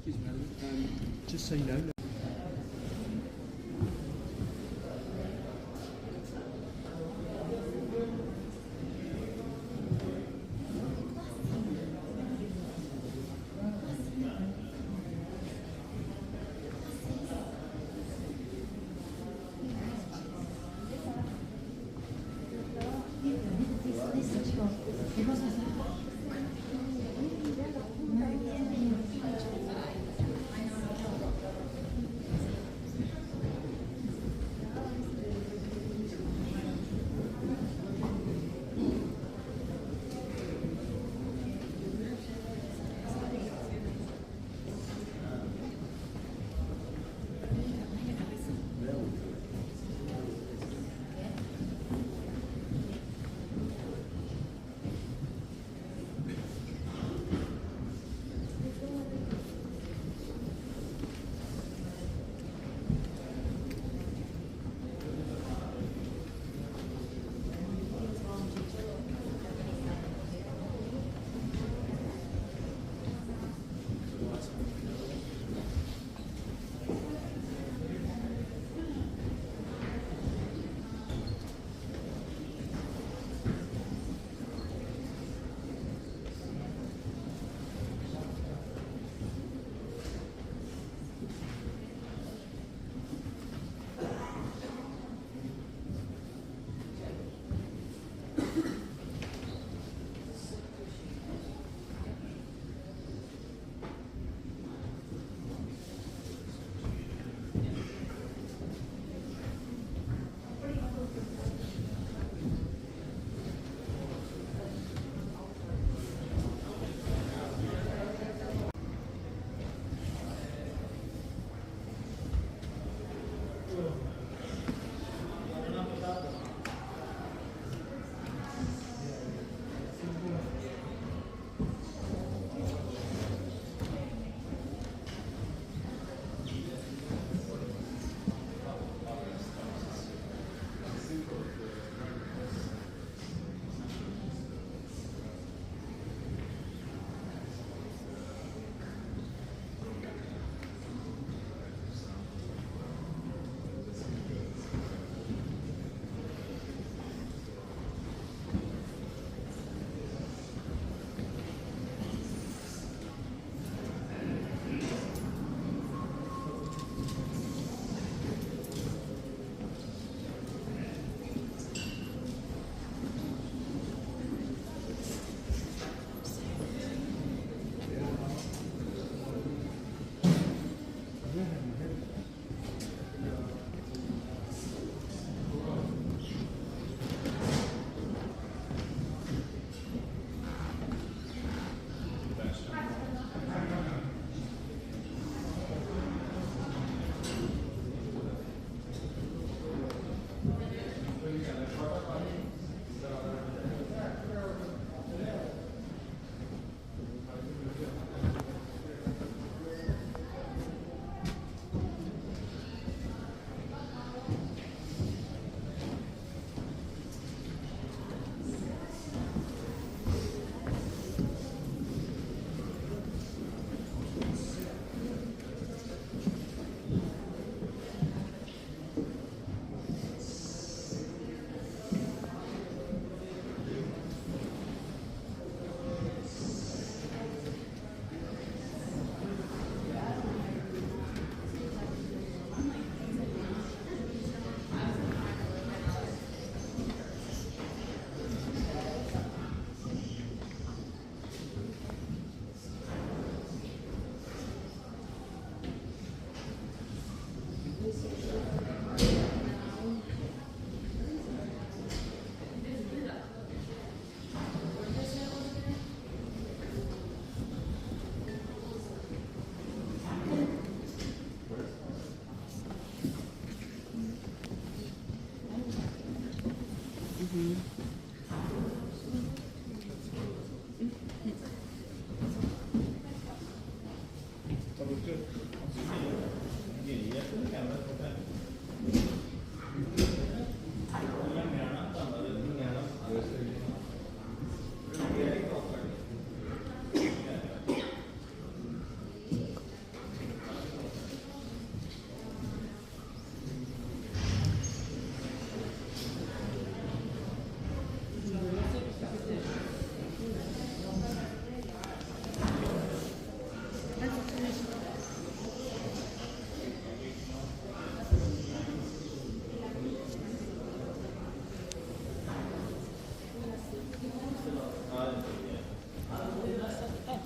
Excuse me, madam. Just so you know.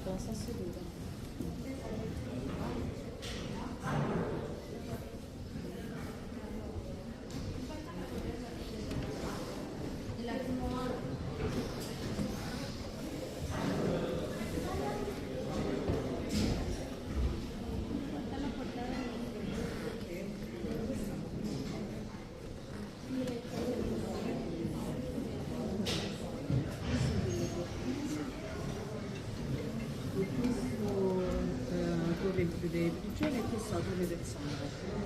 Posso segurar. Questo delle prigioni e questo delle persone.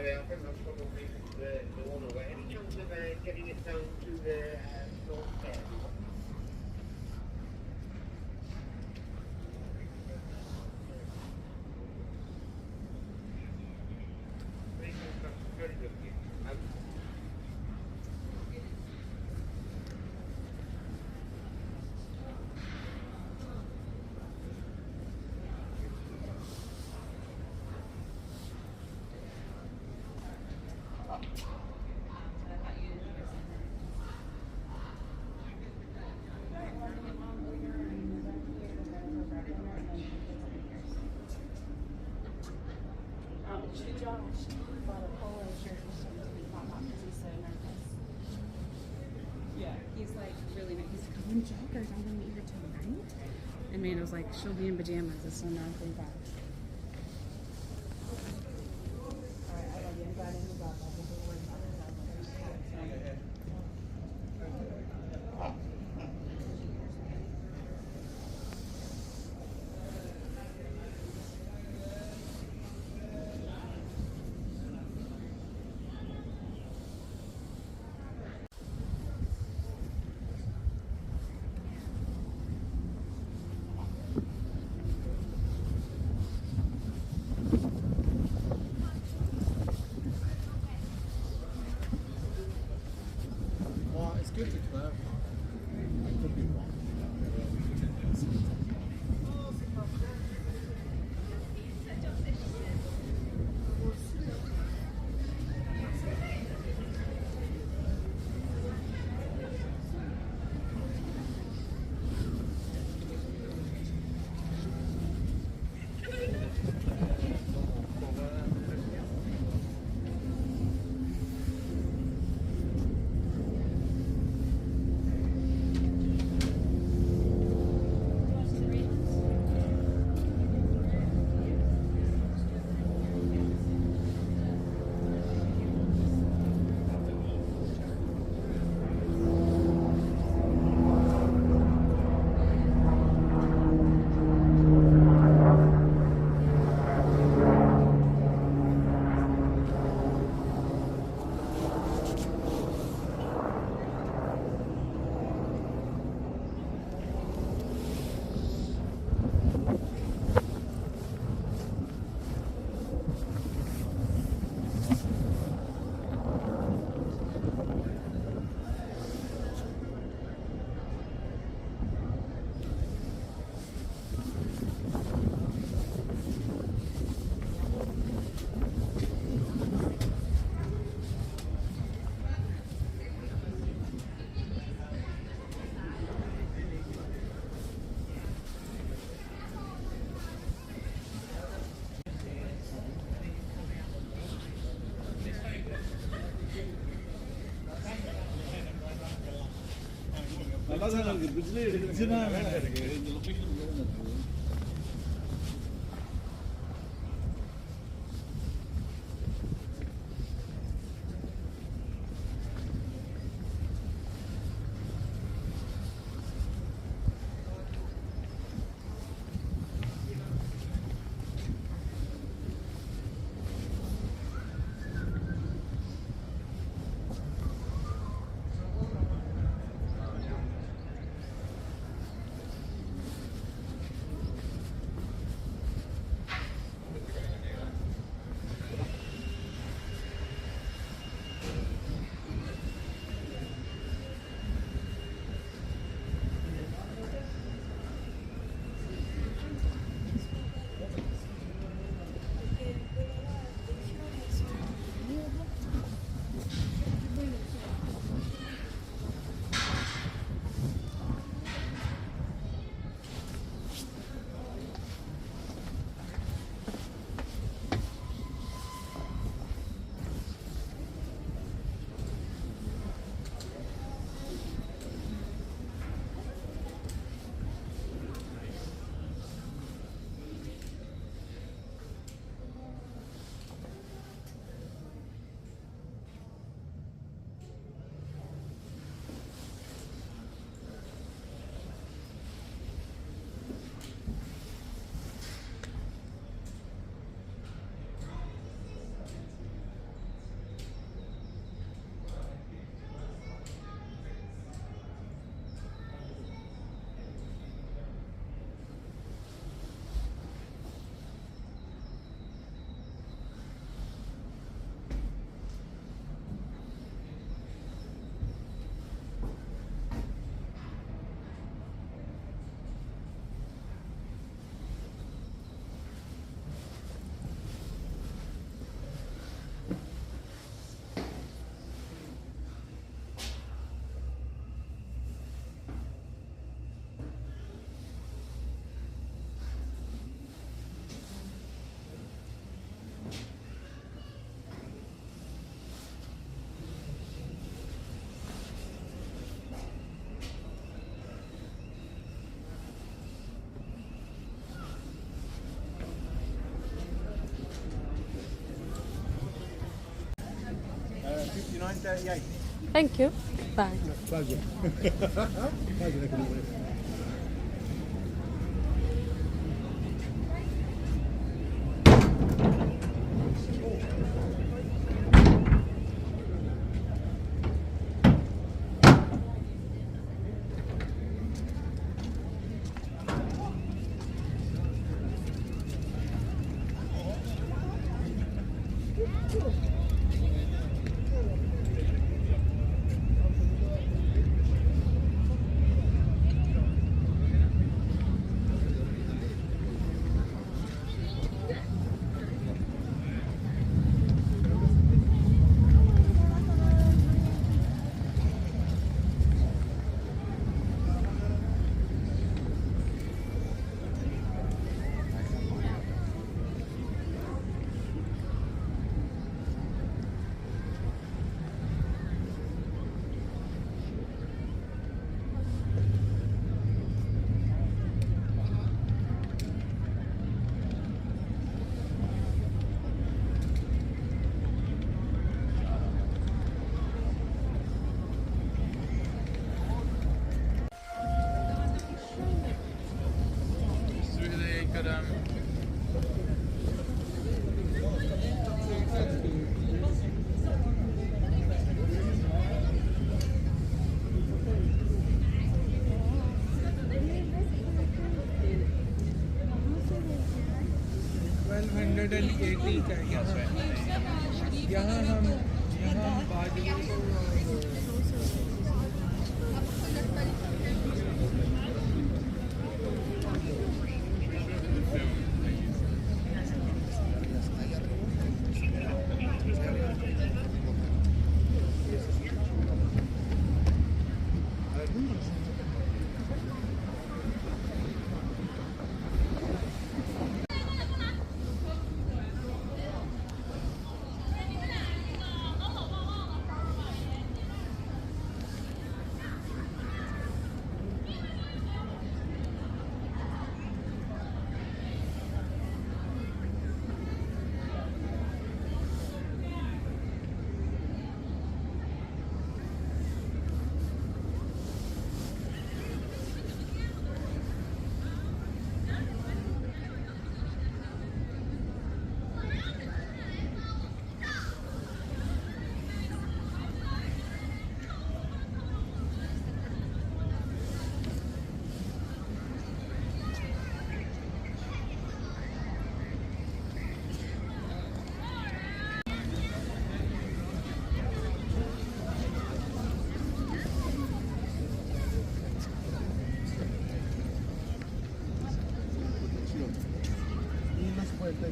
I think that's probably the one away. Any chance of getting it down to the North Fair? Very good. Josh bought a polo shirt and something to be hot because he's so nervous. Yeah. He's like really nervous. He's like, I'm joggers, I'm gonna meet her tonight. And man, it was like, she'll be in pajamas. It's so 9:45. Alright, I love you. I'm glad I knew about that. Don't worry about it. Well, it's good to clarify. I could be wrong. நல்லா தான் இருக்கு பிஜிலி எடுத்துச்சுன்னா இருக்கு இந்த location Thank you. Bye.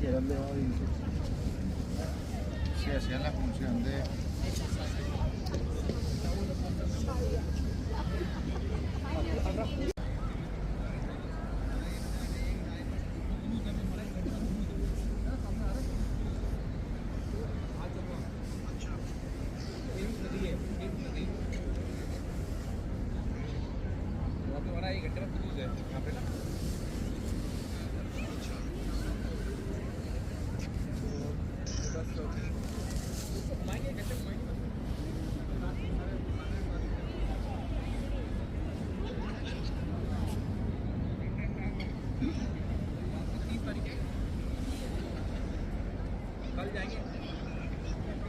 Llegarle hoy. Sí, hacían la función de. कल जाएंगे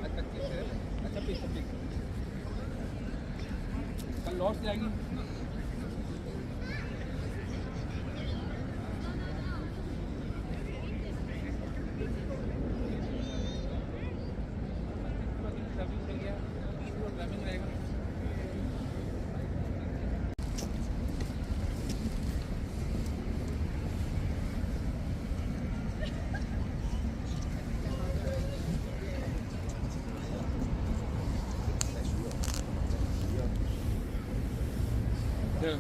आज 25 है अच्छा 26 कल लौट जाएंगे Yeah.